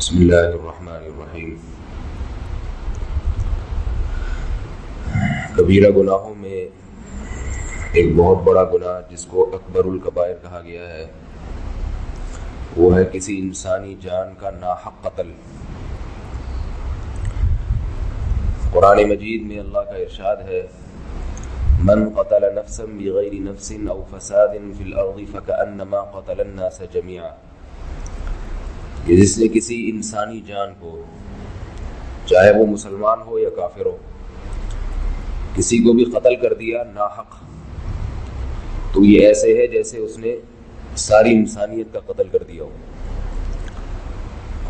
بسم اللہ الرحمن الرحیم۔ کبیرہ گناہوں میں ایک بہت بڑا گناہ جس کو اکبر الکبائر کہا گیا ہے وہ ہے کسی انسانی جان کا ناحق قتل۔ قرآن مجید میں اللہ کا ارشاد ہے من قتل نفسا بغیر نفس او فساد فی الارض فکأنما قتل الناس جميعا، کہ جس نے کسی انسانی جان کو، چاہے وہ مسلمان ہو یا کافر ہو، کسی کو بھی قتل کر دیا ناحق، تو یہ ایسے ہے جیسے اس نے ساری انسانیت کا قتل کر دیا ہو۔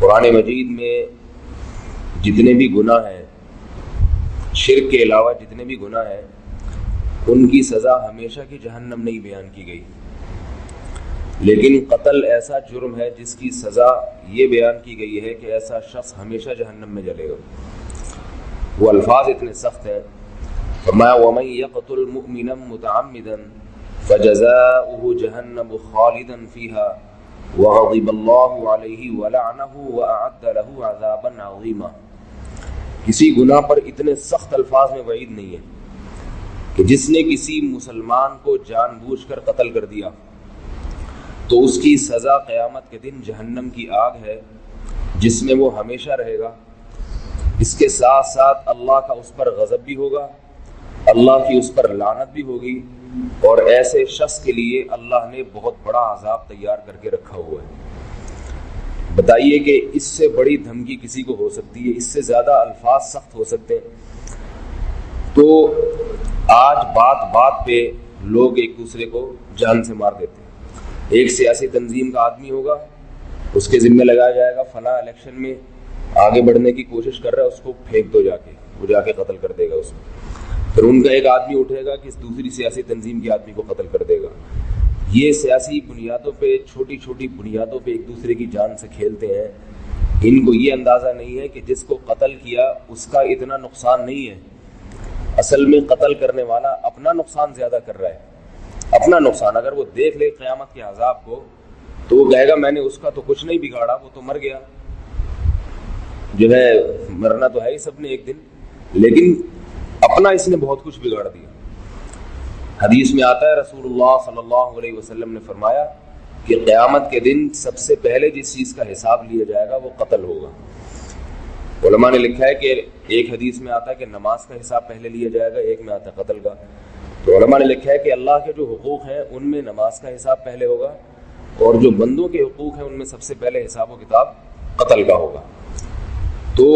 قرآن مجید میں جتنے بھی گناہ ہیں، شرک کے علاوہ جتنے بھی گناہ ہیں، ان کی سزا ہمیشہ کی جہنم نہیں بیان کی گئی، لیکن قتل ایسا جرم ہے جس کی سزا یہ بیان کی گئی ہے کہ ایسا شخص ہمیشہ جہنم میں جلے گا۔ وہ الفاظ اتنے سخت ہیں، فرمایا وَمَن يَقْتُلْ مُؤْمِنًا مُتَعَمِّدًا فَجَزَاؤُهُ جَهَنَّمُ خَالِدًا فِيهَا وَغَضِبَ اللَّهُ عَلَيْهِ وَلَعْنَهُ وَأَعَدَّ لَهُ عَذَابًا عَظِيمًا۔ کسی گناہ پر اتنے سخت الفاظ میں وعید نہیں ہے کہ جس نے کسی مسلمان کو جان بوجھ کر قتل کر دیا تو اس کی سزا قیامت کے دن جہنم کی آگ ہے جس میں وہ ہمیشہ رہے گا۔ اس کے ساتھ ساتھ اللہ کا اس پر غضب بھی ہوگا، اللہ کی اس پر لعنت بھی ہوگی، اور ایسے شخص کے لیے اللہ نے بہت بڑا عذاب تیار کر کے رکھا ہوا ہے۔ بتائیے کہ اس سے بڑی دھمکی کسی کو ہو سکتی ہے؟ اس سے زیادہ الفاظ سخت ہو سکتے ہیں؟ تو آج بات بات پہ لوگ ایک دوسرے کو جان سے مار دیتے ہیں۔ ایک سیاسی تنظیم کا آدمی ہوگا، اس کے ذمہ لگایا جائے گا فلاں الیکشن میں آگے بڑھنے کی کوشش کر رہا ہے، اس کو پھینک دو، وہ جا کے قتل کر دے گا اس کو۔ پھر ان کا ایک آدمی اٹھے گا کہ دوسری سیاسی تنظیم کے آدمی کو قتل کر دے گا۔ یہ سیاسی بنیادوں پہ، چھوٹی چھوٹی بنیادوں پہ ایک دوسرے کی جان سے کھیلتے ہیں۔ ان کو یہ اندازہ نہیں ہے کہ جس کو قتل کیا اس کا اتنا نقصان نہیں ہے، اصل میں قتل کرنے والا اپنا نقصان زیادہ کر رہا ہے، اپنا نقصان۔ اگر وہ دیکھ لے قیامت کے عذاب کو تو وہ کہے گا میں نے اس کا تو کچھ نہیں بگاڑا، وہ تو مر گیا، جو ہے مرنا تو ہے ہی سب نے ایک دن، لیکن اپنا اس نے بہت کچھ بگاڑ دیا۔ حدیث میں آتا ہے رسول اللہ صلی اللہ علیہ وسلم نے فرمایا کہ قیامت کے دن سب سے پہلے جس چیز کا حساب لیا جائے گا وہ قتل ہوگا۔ علماء نے لکھا ہے کہ ایک حدیث میں آتا ہے کہ نماز کا حساب پہلے لیا جائے گا، ایک میں آتا ہے قتل کا۔ تو علماء نے لکھا ہے کہ اللہ کے جو حقوق ہیں ان میں نماز کا حساب پہلے ہوگا، اور جو بندوں کے حقوق ہیں ان میں سب سے پہلے حساب و کتاب قتل کا ہوگا۔ تو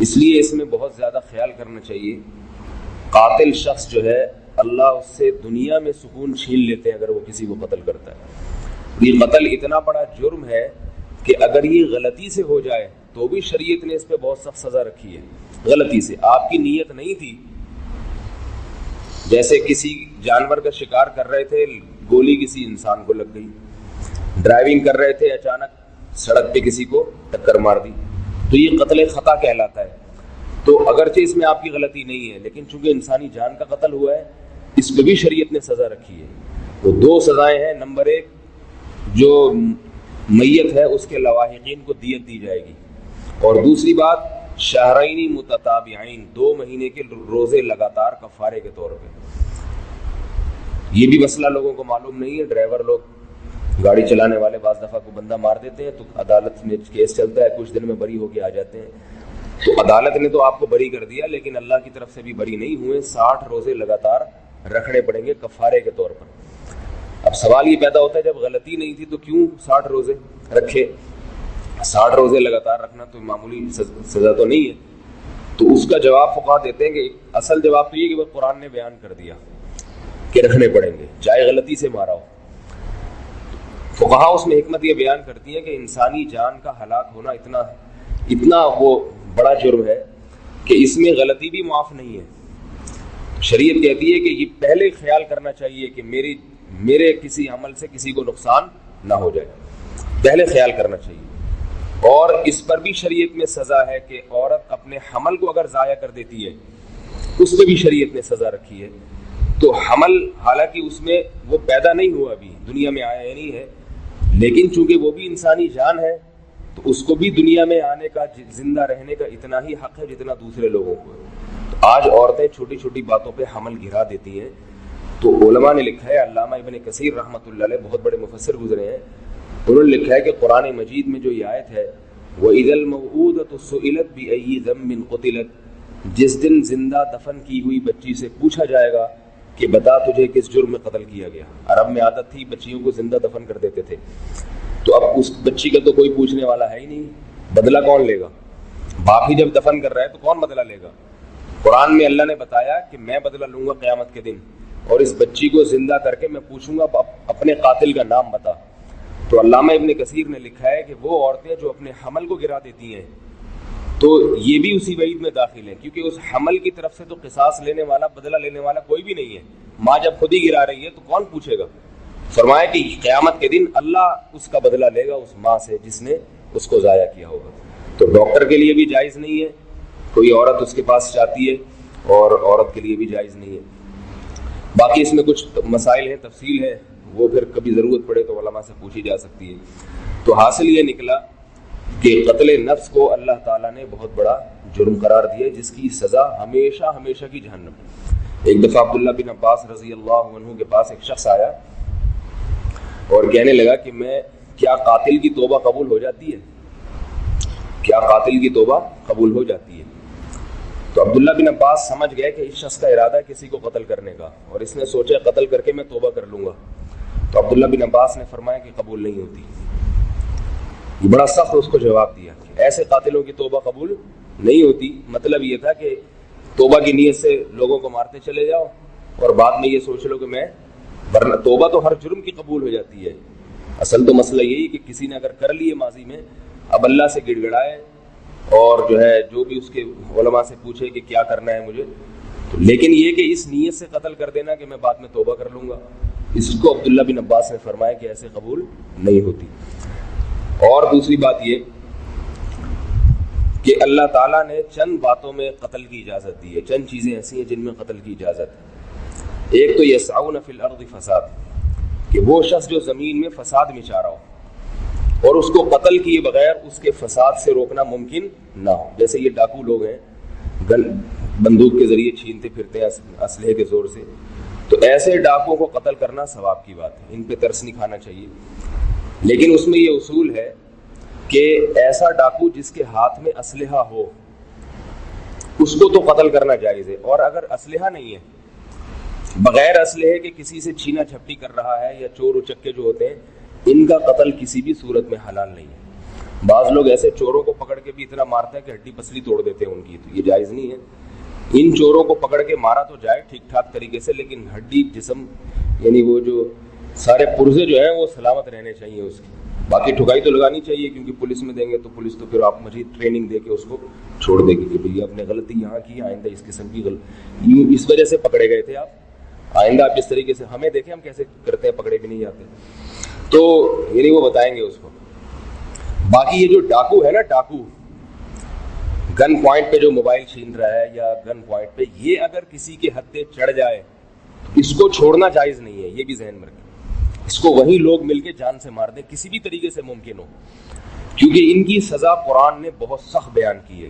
اس لیے اس میں بہت زیادہ خیال کرنا چاہیے۔ قاتل شخص جو ہے اللہ اس سے دنیا میں سکون چھین لیتے ہیں اگر وہ کسی کو قتل کرتا ہے۔ یہ قتل اتنا بڑا جرم ہے کہ اگر یہ غلطی سے ہو جائے تو بھی شریعت نے اس پہ بہت سخت سزا رکھی ہے۔ غلطی سے، آپ کی نیت نہیں تھی، جیسے کسی جانور کا شکار کر رہے تھے، گولی کسی انسان کو لگ گئی، ڈرائیونگ کر رہے تھے، اچانک سڑک پہ کسی کو ٹکر مار دی، تو یہ قتل خطا کہلاتا ہے۔ تو اگرچہ اس میں آپ کی غلطی نہیں ہے، لیکن چونکہ انسانی جان کا قتل ہوا ہے اس پہ بھی شریعت نے سزا رکھی ہے۔ تو دو سزائیں ہیں، نمبر ایک جو میت ہے اس کے لواحقین کو دیت دی جائے گی، اور دوسری بات شہرین متتابعین، 2 مہینے کے روزے لگاتار کفارے کے طور پہ۔ یہ بھی مسئلہ لوگوں کو معلوم نہیں ہے۔ ڈرائیور لوگ، گاڑی چلانے والے بعض دفعہ کو بندہ مار دیتے ہیں تو عدالت میں کیس چلتا ہے، کچھ دن میں بری ہو کے آ جاتے ہیں، تو عدالت نے تو آپ کو بری کر دیا لیکن اللہ کی طرف سے بھی بری نہیں ہوئے، 60 روزے لگاتار رکھنے پڑیں گے کفارے کے طور پر۔ اب سوال یہ پیدا ہوتا ہے جب غلطی نہیں تھی تو کیوں 60 روزے رکھے؟ 60 روزے لگاتار رکھنا تو معمولی سزا تو نہیں ہے۔ تو اس کا جواب فقہا دیتے ہیں کہ اصل جواب تو یہ کہ وہ قرآن نے بیان کر دیا کہ رکھنے پڑیں گے چاہے غلطی سے مارا ہو۔ فقہا اس میں حکمت یہ بیان کرتی ہے کہ انسانی جان کا ہلاک ہونا اتنا وہ بڑا جرم ہے کہ اس میں غلطی بھی معاف نہیں ہے۔ شریعت کہتی ہے کہ یہ پہلے خیال کرنا چاہیے کہ میرے کسی عمل سے کسی کو نقصان نہ ہو جائے، پہلے خیال کرنا چاہیے۔ اور اس پر بھی شریعت میں سزا ہے کہ عورت اپنے حمل کو اگر ضائع کر دیتی ہے اس پہ بھی شریعت نے سزا رکھی ہے۔ تو حمل حالانکہ اس میں وہ پیدا نہیں ہوا، ابھی دنیا میں آیا نہیں ہے، لیکن چونکہ وہ بھی انسانی جان ہے تو اس کو بھی دنیا میں آنے کا, زندہ رہنے کا اتنا ہی حق ہے جتنا دوسرے لوگوں کو ہے. تو آج عورتیں چھوٹی چھوٹی باتوں پہ حمل گرا دیتی ہیں. تو علماء نے لکھا ہے, علامہ ابن کثیر رحمۃ اللہ علیہ بہت بڑے مفسر گزرے ہیں, انہوں نے لکھا ہے کہ قرآن مجید میں جو یہ آیت ہے وَإِذَا الْمَوْءُودَةُ سُئِلَتْ بِأَيِّ ذَنبٍ قُتِلَتْ, جس دن زندہ دفن کی ہوئی بچی سے پوچھا جائے گا کہ بتا تجھے کس جرم میں قتل کیا گیا. عرب میں عادت تھی بچیوں کو زندہ دفن کر دیتے تھے, تو اب اس بچی کا تو کوئی پوچھنے والا ہے ہی نہیں, بدلہ کون لے گا؟ باپ ہی جب دفن کر رہا ہے تو کون بدلہ لے گا؟ قرآن میں اللہ نے بتایا کہ میں بدلہ لوں گا قیامت کے دن, اور اس بچی کو زندہ کر کے میں پوچھوں گا اپنے قاتل کا نام بتا. تو علامہ ابن کثیر نے لکھا ہے کہ وہ عورتیں جو اپنے حمل کو گرا دیتی ہیں تو یہ بھی اسی وعید میں داخل ہیں, کیونکہ اس حمل کی طرف سے تو قصاص لینے والا, بدلہ لینے والا کوئی بھی نہیں ہے. ماں جب خود ہی گرا رہی ہے تو کون پوچھے گا؟ فرمایا کہ قیامت کے دن اللہ اس کا بدلہ لے گا اس ماں سے جس نے اس کو ضائع کیا ہوگا. تو ڈاکٹر کے لیے بھی جائز نہیں ہے, کوئی عورت اس کے پاس جاتی ہے, اور عورت کے لیے بھی جائز نہیں ہے. باقی اس میں کچھ مسائل ہیں, تفصیل ہے, وہ پھر کبھی ضرورت پڑے تو علماء سے پوچھی جا سکتی ہے. تو حاصل یہ نکلا کہ قتل نفس کو اللہ تعالیٰ نے بہت بڑا جرم قرار دیا, جس کی سزا ہمیشہ ہمیشہ کی جہنم. ایک دفعہ عبداللہ بن عباس رضی اللہ عنہ کے پاس ایک شخص آیا اور کہنے لگا کہ کیا قاتل کی توبہ قبول ہو جاتی ہے؟ کیا قاتل کی توبہ قبول ہو جاتی ہے؟ تو عبداللہ بن عباس سمجھ گئے کہ اس شخص کا ارادہ ہے کسی کو قتل کرنے کا, اور اس نے سوچا قتل کر کے میں توبہ کر لوں گا. تو عبداللہ بن عباس نے فرمایا کہ قبول نہیں ہوتی. یہ بڑا سخت اس کو جواب دیا کہ ایسے قاتلوں کی توبہ قبول نہیں ہوتی. مطلب یہ تھا کہ توبہ کی نیت سے لوگوں کو مارتے چلے جاؤ اور بعد میں یہ سوچ لو کہ میں, ورنہ توبہ تو ہر جرم کی قبول ہو جاتی ہے. اصل تو مسئلہ یہی کہ کسی نے اگر کر لی ہے ماضی میں, اب اللہ سے گڑ گڑائے اور جو ہے جو بھی اس کے علماء سے پوچھے کہ کیا کرنا ہے مجھے, تو لیکن یہ کہ اس نیت سے قتل کر دینا کہ میں بعد میں توبہ کر لوں گا, اس کو عبداللہ بن عباس نے فرمایا کہ ایسے قبول نہیں ہوتی. اور دوسری بات یہ کہ اللہ تعالیٰ نے چند باتوں میں قتل کی اجازت دی ہے, چند چیزیں ایسی ہیں جن میں قتل کی اجازت ہے. ایک تو یسعون فی الارض فساد, کہ وہ شخص جو زمین میں فساد مچا رہا ہو اور اس کو قتل کیے بغیر اس کے فساد سے روکنا ممکن نہ ہو. جیسے یہ ڈاکو لوگ ہیں, بندوق کے ذریعے چھینتے پھرتے ہیں اسلحے کے زور سے, تو ایسے ڈاکوؤں کو قتل کرنا ثواب کی بات ہے, ان پہ ترس نہیں کھانا چاہیے. لیکن اس میں یہ اصول ہے کہ ایسا ڈاکو جس کے ہاتھ میں اسلحہ ہو اس کو تو قتل کرنا جائز ہے, اور اگر اسلحہ نہیں ہے, بغیر اسلحے کے کسی سے چھینا جھپٹی کر رہا ہے, یا چور اچکے جو ہوتے ہیں, ان کا قتل کسی بھی صورت میں حلال نہیں ہے. بعض لوگ ایسے چوروں کو پکڑ کے بھی اتنا مارتے ہیں کہ ہڈی پسلی توڑ دیتے ہیں ان کی, تو یہ جائز نہیں ہے. ان چوروں کو پکڑ کے مارا تو جائے ٹھیک ٹھاک طریقے سے, لیکن ہڈی جسم یعنی وہ جو سارے پرزے جو ہیں وہ سلامت رہنے چاہیے اس کی. باقی ٹھکائی تو لگانی چاہیے, کیونکہ پولیس میں دیں گے تو پولیس تو پھر آپ مزید ٹریننگ دے کے اس کو چھوڑ دے گی کہ بھئی آپ نے غلطی یہاں کی, آئندہ اس قسم کی غلطی, اس وجہ سے پکڑے گئے تھے آپ, آئندہ آپ جس طریقے سے ہمیں دیکھیں ہم کیسے کرتے ہیں, پکڑے بھی نہیں جاتے, تو یعنی وہ بتائیں گے اس کو. باقی یہ جو ڈاکو ہے نا, ڈاکو گن پوائنٹ پہ جو موبائل چھین رہا ہے یا گن پوائنٹ پہ, یہ اگر کسی کے ہتھے چڑھ جائے اس کو چھوڑنا جائز نہیں ہے, یہ بھی ذہن میں رکھیں. اس کو وہی لوگ مل کے جان سے مار دیں کسی بھی طریقے سے ممکن ہو, کیونکہ ان کی سزا قرآن نے بہت سخت بیان کی ہے,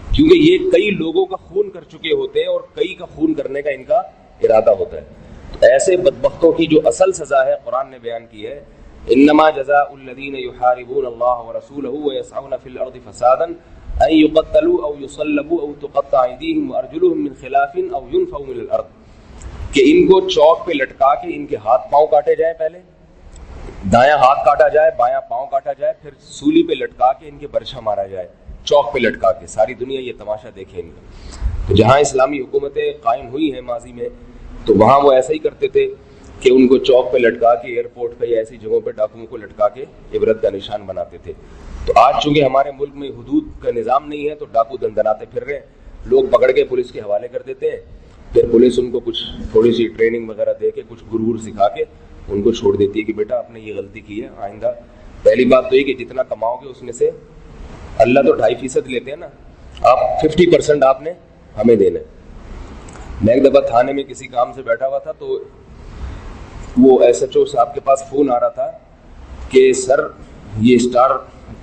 کیونکہ یہ کئی لوگوں کا خون کر چکے ہوتے ہیں اور کئی کا خون کرنے کا ان کا ارادہ ہوتا ہے. تو ایسے بدبختوں کی جو اصل سزا ہے قرآن نے بیان کی ہے, انما جزاء الذین یحاربون اللہ ورسولہ ویسعون فی الارض فسادا ان یقتلوا او یصلبوا او تقطع ایدیہم وارجلہم من خلاف او ینفوا من الارض, کہ ان کو چوک پہ لٹکا کے ان کے ہاتھ پاؤں کاٹے جائیں, پہلے دایاں ہاتھ کاٹا جائے, بایاں پاؤں کاٹا جائے, پھر سولی پہ لٹکا کے ان کے برچھا مارا جائے, چوک پہ لٹکا کے. ساری دنیا یہ تماشا دیکھے ان کا. تو جہاں اسلامی حکومتیں قائم ہوئی ہیں ماضی میں, تو وہاں وہ ایسا ہی کرتے تھے کہ ان کو چوک پہ لٹکا کے ایئرپورٹ پہ یا ایسی جگہوں پہ ڈاکوؤں کو لٹکا کے عبرت کا نشان بناتے تھے. تو آج چونکہ ہمارے ملک میں حدود کا نظام نہیں ہے تو ڈاکو دندناتے پھر رہے ہیں, لوگ پکڑ کے پولیس کے حوالے کر دیتے ہیں, پھر پولیس ان کو کچھ تھوڑی سی ٹریننگ وغیرہ دے کے کچھ گرور سکھا کے ان کو چھوڑ دیتی ہے کہ بیٹا آپ نے یہ غلطی کی ہے, آئندہ. پہلی بات تو یہ کہ جتنا کماؤ گے اس میں سے اللہ تو 2.5% لیتے ہیں نا, آپ 50% آپ نے ہمیں دینا ہے. میں ایک دفعہ تھانے میں کسی کام سے بیٹھا ہوا تھا, تو وہ ایس ایچ او صاحب کے پاس فون آ رہا تھا کہ سر یہ اسٹار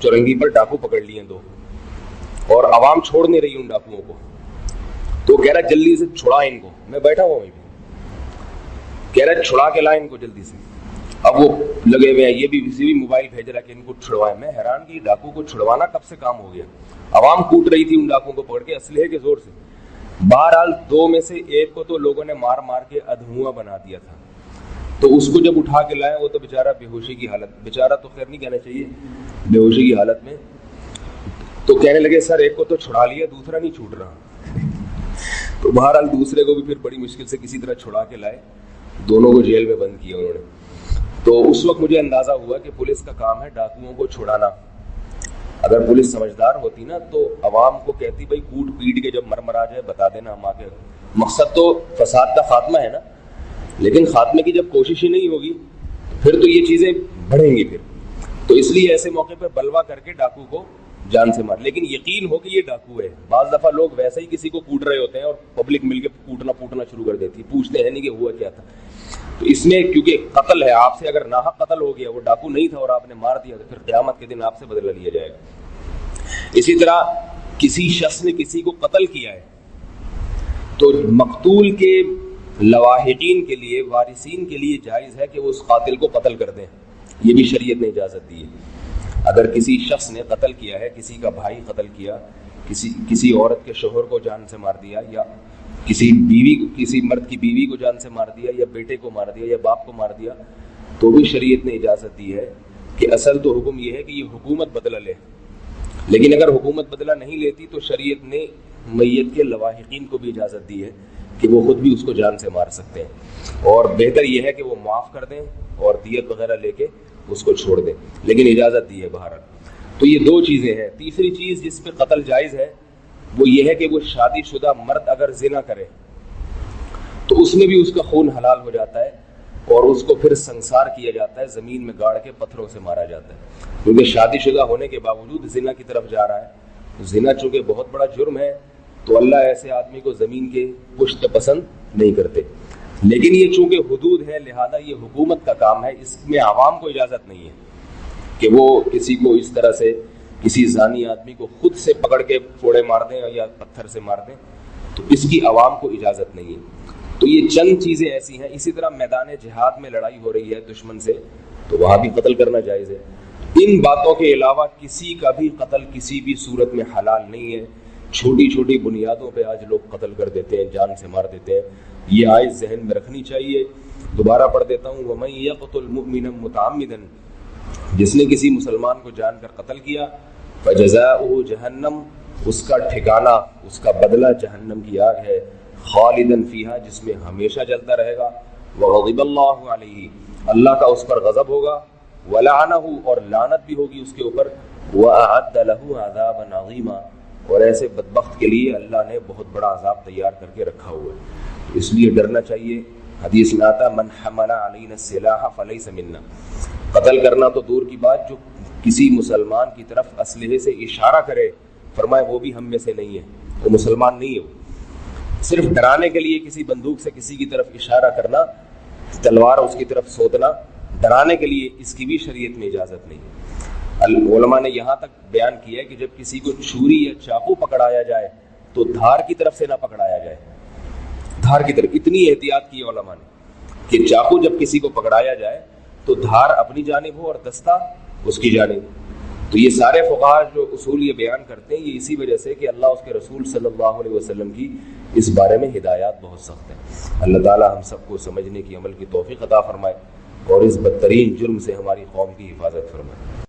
چورنگی پر ڈاکو پکڑ لیے دو اور عوام چھوڑ نہیں رہی ان ڈاکوؤں کو. تو کہہ رہا جلدی سے چھڑا ان کو. میں بیٹھا ہوا وہیں پہ, کہہ رہا چھڑا کے لائیں ان کو جلدی سے. اب وہ لگے ہوئے ہیں, یہ بھی کسی بھی موبائل بھیج رہا کہ ان کو چھڑوائیں. میں حیران کہ ڈاکو کو چھڑوانا کب سے کام ہو گیا. عوام کوٹ رہی تھی ان ڈاکوؤں کو پکڑ کے اسلحے کے زور سے. بہرحال دو میں سے ایک کو تو لوگوں نے مار مار کے ادھواں بنا دیا تھا. تو اس کو جب اٹھا کے لائے, وہ تو بیچارہ بے ہوشی کی حالت, بیچارہ تو خیر نہیں کہنا چاہیے, بے ہوشی کی حالت میں. تو کہنے لگے سر ایک کو تو چھڑا لیا, دوسرا نہیں چھوٹ رہا. تو بہرحال دوسرے کو بھی پھر بڑی مشکل سے کسی طرح چھڑا کے لائے, دونوں کو جیل میں بند کیا انہوں نے. تو اس وقت مجھے اندازہ ہوا کہ پولیس کا کام ہے ڈاکوؤں کو چھڑانا. اگر پولیس سمجھدار ہوتی نا تو عوام کو کہتی بھائی کوٹ پیٹ کے جب مر آ جائے بتا دینا ہم آ کے. مقصد تو فساد کا خاتمہ ہے نا, لیکن خاتمے کی جب کوشش ہی نہیں ہوگی پھر تو یہ چیزیں بڑھیں گی پھر. تو اس لیے ایسے موقع پر بلوا کر کے ڈاکو کو جان سے مار. لیکن یقین ہو کہ یہ ڈاکو ہے. بعض دفعہ لوگ ویسے ہی کسی کو کوٹ رہے ہوتے ہیں اور پبلک مل کے کوٹنا پوٹنا شروع کر دیتی, پوچھتے ہیں نہیں کہ ہوا کیا تھا. تو اس میں کیونکہ قتل ہے, آپ سے اگر ناحق قتل ہو گیا, وہ ڈاکو نہیں تھا اور آپ نے مار دیا, تو پھر قیامت کے دن آپ سے بدلہ لیا جائے گا. اسی طرح کسی شخص نے کسی کو قتل کیا ہے تو مقتول کے لواحقین کے لیے, وارثین کے لیے جائز ہے کہ وہ اس قاتل کو قتل کر دیں. یہ بھی شریعت نے اجازت دی ہے. اگر کسی شخص نے قتل کیا ہے, کسی کا بھائی قتل کیا, کسی عورت کے شوہر کو جان سے مار دیا, یا کسی مرد کی بیوی کو جان سے مار دیا, یا بیٹے کو مار دیا, یا باپ کو مار دیا, تو بھی شریعت نے اجازت دی ہے کہ اصل تو حکم یہ ہے کہ یہ حکومت بدلہ لے. لیکن اگر حکومت بدلہ نہیں لیتی تو شریعت نے میت کے لواحقین کو بھی اجازت دی ہے کہ وہ خود بھی اس کو جان سے مار سکتے ہیں, اور بہتر یہ ہے کہ وہ معاف کر دیں اور دیت وغیرہ لے کے اس کو چھوڑ دیں, لیکن اجازت دی ہے بہرحال. تو یہ دو چیزیں ہیں. تیسری چیز جس پہ قتل جائز ہے وہ یہ ہے کہ وہ شادی شدہ مرد اگر زنا کرے تو اس میں بھی اس کا خون حلال ہو جاتا ہے اور اس کو پھر سنسار کیا جاتا ہے, زمین میں گاڑ کے پتھروں سے مارا جاتا ہے, کیونکہ شادی شدہ ہونے کے باوجود زنا کی طرف جا رہا ہے. زنا چونکہ بہت بڑا جرم ہے تو اللہ ایسے آدمی کو زمین کے پشت پسند نہیں کرتے. لیکن یہ چونکہ حدود ہے لہذا یہ حکومت کا کام ہے, اس میں عوام کو اجازت نہیں ہے کہ وہ کسی کو اس طرح سے, کسی زانی آدمی کو خود سے پکڑ کے پھوڑے مار دیں یا پتھر سے مار دیں, تو اس کی عوام کو اجازت نہیں ہے. تو یہ چند چیزیں ایسی ہیں. اسی طرح میدان جہاد میں لڑائی ہو رہی ہے دشمن سے تو وہاں بھی قتل کرنا جائز ہے. ان باتوں کے علاوہ کسی کا بھی قتل کسی بھی صورت میں حلال نہیں ہے. چھوٹی چھوٹی بنیادوں پہ آج لوگ قتل کر دیتے ہیں, جان سے مار دیتے ہیں. یہ آیت ذہن میں رکھنی چاہیے. دوبارہ پڑھ دیتا ہوں, وَمَن يَقْتُلْ مُؤْمِنًا مُتَعَمِّدًا, جس نے کسی مسلمان کو جان کر قتل کیا, فَجَزَاؤُهُ جَهَنَّمُ, اس کا ٹھکانہ, اس کا بدلہ جہنم کی آگ ہے, خالداً فیہا, جس میں ہمیشہ جلتا رہے گا, وَغَضِبَ اللَّهُ عَلَيْهِ, اللہ کا اس پر غضب ہوگا, وَلَعَنَهُ, اور لعنت بھی ہوگی اس کے اوپر, وَأَعَدَّ لَهُ عَذَابًا عَظِيمًا, اور ایسے بدبخت کے لیے اللہ نے بہت بڑا عذاب تیار کر کے رکھا ہوا ہے. اس لیے ڈرنا چاہیے. حدیث میں آتا من حمل علینا السلاح فلیس منا, قتل کرنا تو دور کی بات, جو کسی مسلمان کی طرف اسلحے سے اشارہ کرے, فرمائے وہ بھی ہم میں سے نہیں ہے, وہ مسلمان نہیں ہے. وہ صرف ڈرانے کے لیے کسی بندوق سے کسی کی طرف اشارہ کرنا, تلوار اس کی طرف سوتنا, ڈرانے کے لیے, اس کی بھی شریعت میں اجازت نہیں. علماء نے یہاں تک بیان کیا ہے کہ جب کسی کو چھری یا چاقو پکڑایا جائے تو دھار کی طرف سے نہ پکڑایا جائے, دھار کی طرف. اتنی احتیاط کی علماء نے کہ چاقو جب کسی کو پکڑایا جائے تو دھار اپنی جانب ہو اور دستہ اس کی جانب. تو یہ سارے فقہاء جو اصول یہ بیان کرتے ہیں یہ اسی وجہ سے کہ اللہ اس کے رسول صلی اللہ علیہ وسلم کی اس بارے میں ہدایات بہت سخت ہیں. اللہ تعالی ہم سب کو سمجھنے کی, عمل کی توفیق عطا فرمائے اور اس بدترین جرم سے ہماری قوم کی حفاظت فرمائے.